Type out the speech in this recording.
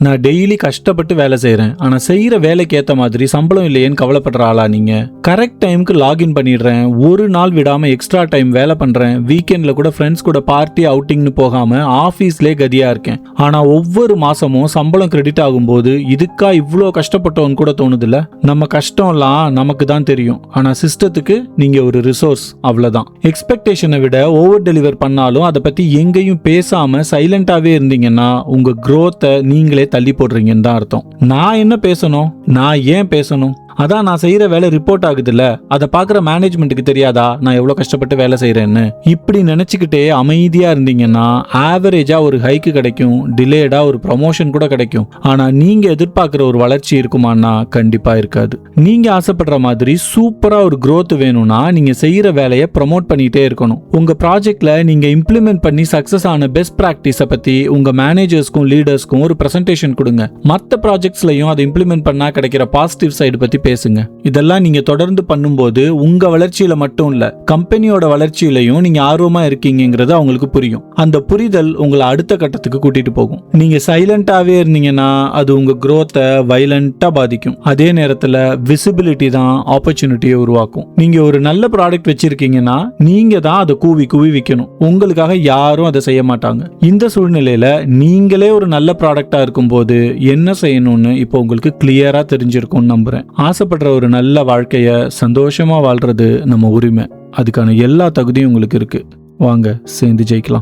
நான் டெய்லி கஷ்டப்பட்டு வேலை செய்கிறேன், ஆனால் செய்கிற வேலைக்கு ஏற்ற மாதிரி சம்பளம் இல்லையேன்னு கவலைப்படுற ஆளா நீங்கள்? கரெக்ட் டைமுக்கு லாகின் பண்ணிடுறேன், ஒரு நாள் விடாமல் எக்ஸ்ட்ரா டைம் வேலை பண்ணுறேன், வீக்கெண்டில் கூட ஃப்ரெண்ட்ஸ் கூட பார்ட்டி அவுட்டிங்னு போகாமல் ஆஃபீஸ்லேயே கதியாக இருக்கேன். ஆனால் ஒவ்வொரு மாதமும் சம்பளம் கிரெடிட் ஆகும்போது இதுக்கா இவ்வளோ கஷ்டப்பட்டோன்னு கூட தோணுதில்ல? நம்ம கஷ்டம்லாம் நமக்கு தான் தெரியும், ஆனால் சிஸ்டத்துக்கு நீங்கள் ஒரு ரிசோர்ஸ், அவ்வளோதான். எக்ஸ்பெக்டேஷனை விட ஓவர் டெலிவர் பண்ணாலும் அதை பற்றி எங்கேயும் பேசாமல் சைலண்டாகவே இருந்தீங்கன்னா உங்கள் க்ரோத்தை நீங்களே தள்ளி போடுறீங்கன்னு தான் அர்த்தம். நான் என்ன பேசணும், நான் ஏன் பேசணும்? அதான் நான் செய்யற வேலை ரிப்போர்ட் ஆகுதுல்ல, அதை பாக்குற மேனேஜ்மெண்ட்டுக்கு தெரியாதா நான் எவ்வளவு கஷ்டப்பட்டு வேலை செய்யறேன்னு? இப்படி நினைச்சுக்கிட்டே அமைதியா இருந்தீங்கன்னா ஆவரேஜா ஒரு ஹைக்கு கிடைக்கும், டிலேடா ஒரு ப்ரமோஷன் கூட கிடைக்கும். ஆனா நீங்க எதிர்பார்க்கிற ஒரு வளர்ச்சி இருக்குமான்னா கண்டிப்பா இருக்காது. நீங்க ஆசைப்படுற மாதிரி சூப்பரா ஒரு growth வேணும்னா நீங்க செய்யற வேலையை ப்ரமோட் பண்ணிட்டே இருக்கணும். உங்க ப்ராஜெக்ட்ல நீங்க இம்ப்ளிமெண்ட் பண்ணி சக்சஸ் ஆன பெஸ்ட் பிராக்டிஸை பத்தி உங்க மேனேஜர்ஸ்க்கும் லீடர்ஸ்க்கும் ஒரு பிரசன்டேஷன் கொடுங்க. மற்ற ப்ராஜெக்ட்ஸ்லயும் அதை இம்ப்ளிமெண்ட் பண்ணா கிடைக்கிற பாசிட்டிவ் சைடு பத்தி பேசுங்க. இதெல்லாம் நீங்க தொடர்ந்து பண்ணும்போது உங்க வளர்ச்சியில மட்டும் இல்ல, கம்பெனியோட வளர்ச்சியிலையும் நீங்க ஆர்வமா இருக்கீங்கிறது அவங்களுக்கு புரியும். அந்த புரிதல் உங்களை அடுத்த கட்டத்துக்கு கூட்டிட்டு போகும். நீங்க சைலண்டாவே இருந்தீங்கன்னா அது உங்க growth-ஐ வைலண்டா பாதிக்கும். அதே நேரத்துல விசிபிலிட்டி தான் ஆப்பர்ச்சுனிட்டியை உருவாக்கும். நீங்க ஒரு நல்ல ப்ராடக்ட் வச்சிருக்கீங்கன்னா நீங்க தான் அதை கூவி கூவி விற்கணும், உங்களுக்காக யாரும் அதை செய்ய மாட்டாங்க. இந்த சூழ்நிலையில நீங்களே ஒரு நல்ல ப்ராடக்டா இருக்கும்போது என்ன செய்யணும்னு இப்போ உங்களுக்கு கிளியரா தெரிஞ்சிருக்கும்னு நம்புறேன். ஆசைப்படுற ஒரு நல்ல வாழ்க்கைய சந்தோஷமா வாழ்றது நம்ம உரிமை. அதுக்கான எல்லா தகுதியும் உங்களுக்கு இருக்கு. வாங்க சேர்ந்து ஜெயிக்கலாம்.